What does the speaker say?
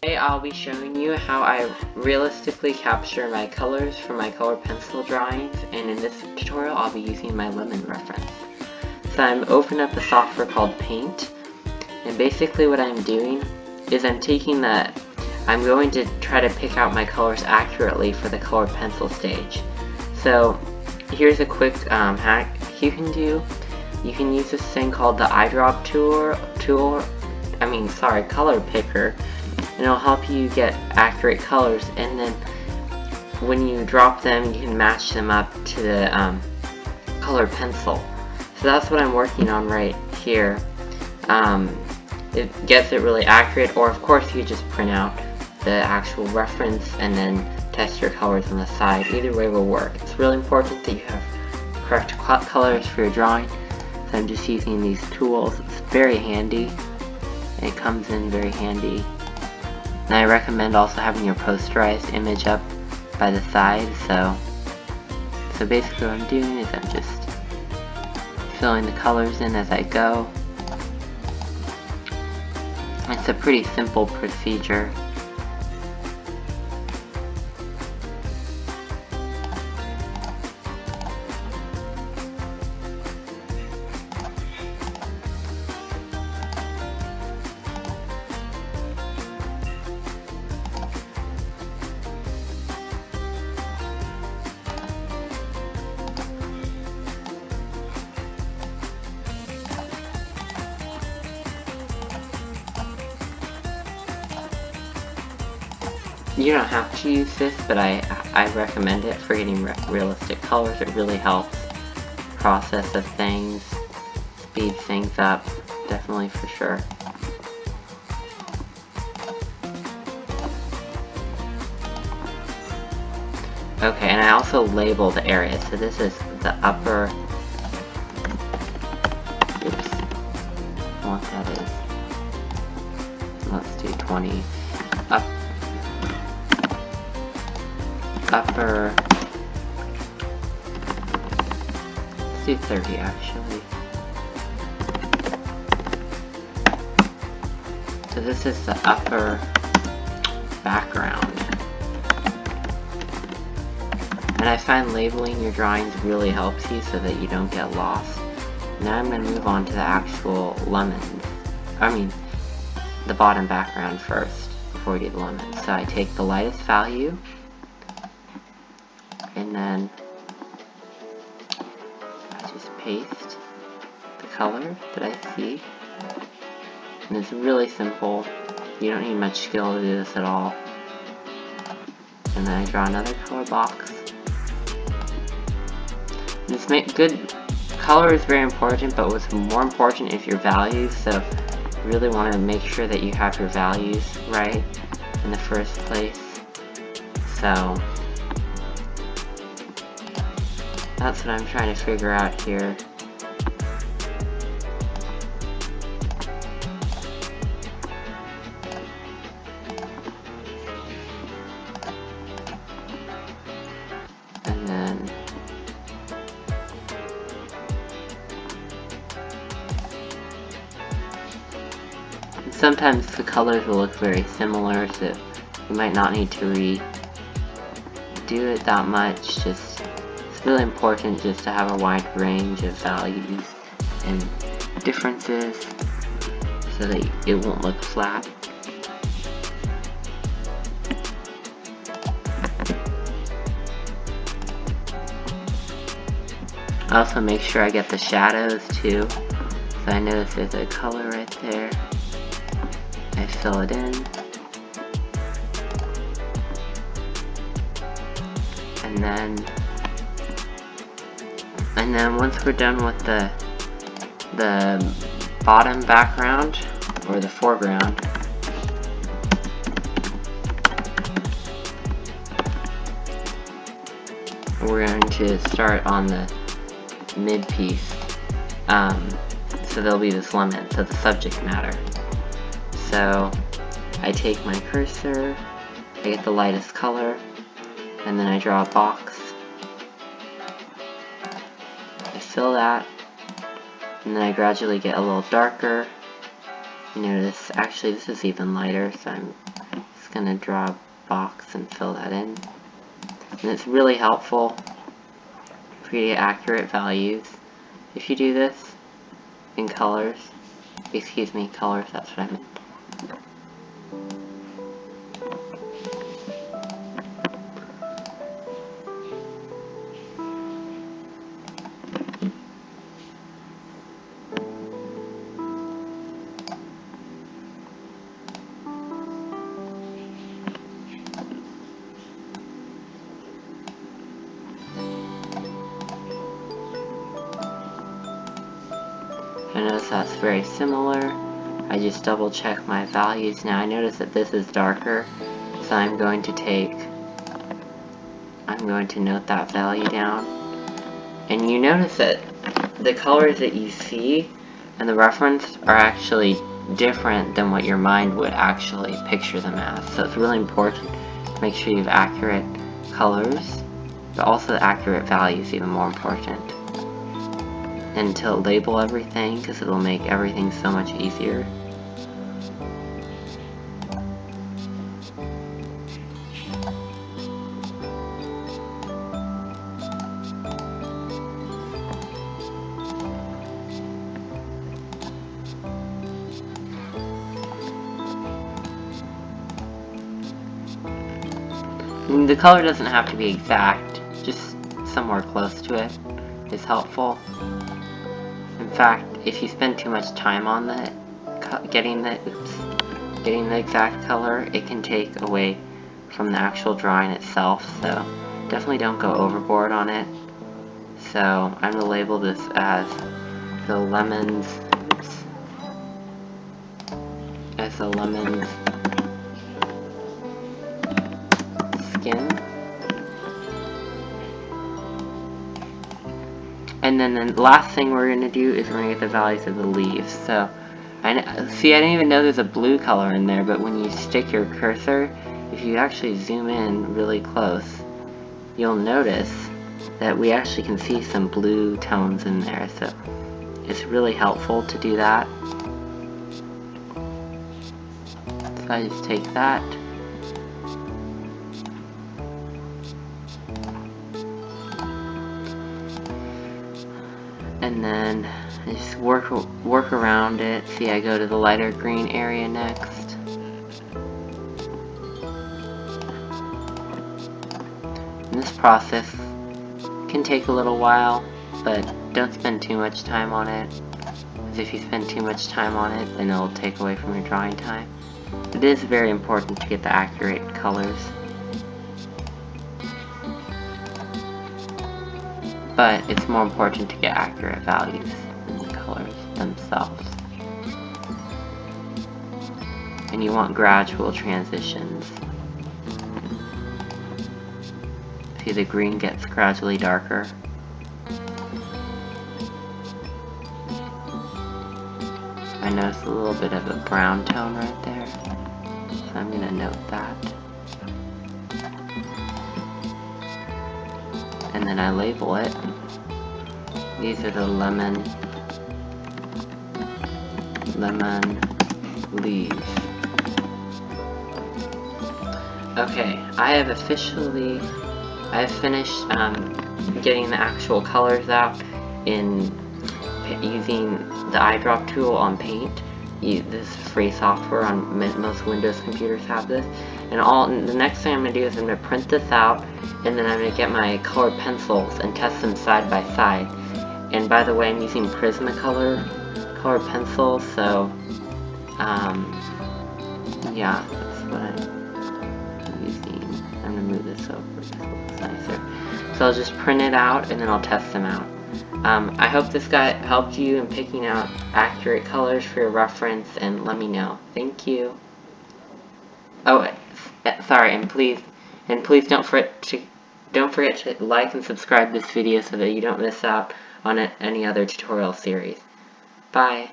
Today I'll be showing you how I realistically capture my colors from my color pencil drawings, and in this tutorial I'll be using my lemon reference. So I'm opening up a software called Paint, and basically what I'm doing is I'm going to try to pick out my colors accurately for the color pencil stage. So here's a quick hack you can do. You can use this thing called the eyedrop color picker, and it'll help you get accurate colors, and then when you drop them you can match them up to the color pencil. So that's what I'm working on right here. It gets it really accurate, or of course you just print out the actual reference and then test your colors on the side. Either way will work. It's really important that you have correct colors for your drawing. So I'm just using these tools. It's very handy. It comes in very handy. And I recommend also having your posterized image up by the side. So basically what I'm doing is I'm just filling the colors in as I go. It's a pretty simple procedure. You don't have to use this, but I recommend it for getting realistic colors. It really helps the process of things, speeds things up, definitely for sure. Okay, and I also label the area. So this is the upper, oops, I want that is, let's do 20, upper, let's do 30 actually. So this is the upper background. And I find labeling your drawings really helps you so that you don't get lost. Now I'm going to move on to the actual lemons. The bottom background first before we do the lemons. So I take the lightest value, and then I just paste the color that I see. And it's really simple. You don't need much skill to do this at all. And then I draw another color box. Good color is very important, but what's more important is your values. So you really want to make sure that you have your values right in the first place. So that's what I'm trying to figure out here. And then sometimes the colors will look very similar, so you might not need to redo it that much. It's really important just to have a wide range of values and differences so that it won't look flat. I also make sure I get the shadows too. So I notice there's a color right there. I fill it in. And then once we're done with the bottom background or the foreground, we're going to start on the mid-piece. So there'll be this lemon, so the subject matter. So I take my cursor, I get the lightest color, and then I draw a box. I fill that, and then I gradually get a little darker. You notice, actually this is even lighter, so I'm just going to draw a box and fill that in. And it's really helpful for you to get accurate values if you do this in colors. Excuse me, colors, that's what I meant. I notice that's very similar. I just double check my values. Now I notice that this is darker, so I'm going to note that value down. And you notice that the colors that you see and the reference are actually different than what your mind would actually picture them as. So it's really important to make sure you have accurate colors, but also the accurate values, even more important. And to label everything, because it'll make everything so much easier. And the color doesn't have to be exact, just somewhere close to it is helpful. In fact, if you spend too much time on getting the exact color, it can take away from the actual drawing itself, so definitely don't go overboard on it. So I'm going to label this as the lemon's skin. And then the last thing we're going to do is we're going to get the values of the leaves. So, I didn't even know there's a blue color in there, but when you stick your cursor, if you actually zoom in really close, you'll notice that we actually can see some blue tones in there. So, it's really helpful to do that. So I just take that. And then I just work around it. See, I go to the lighter green area next. And this process can take a little while, but don't spend too much time on it. Because if you spend too much time on it, then it'll take away from your drawing time. It is very important to get the accurate colors. But it's more important to get accurate values than the colors themselves. And you want gradual transitions. See, the green gets gradually darker. I notice a little bit of a brown tone right there. So I'm going to note that. And then I label it. These are the lemon leaves. Okay, I have finished getting the actual colors out in using the eyedrop tool on Paint. This is free software on most Windows computers have this. And the next thing I'm going to do is I'm going to print this out, and then I'm going to get my colored pencils and test them side by side. And by the way, I'm using Prismacolor colored pencils, so yeah, that's what I'm using. I'm going to move this over, this looks nicer. So I'll just print it out and then I'll test them out. I hope this helped you in picking out accurate colors for your reference, and let me know. Thank you. Oh, sorry, and please don't forget to like and subscribe this video so that you don't miss out on any other tutorial series. Bye.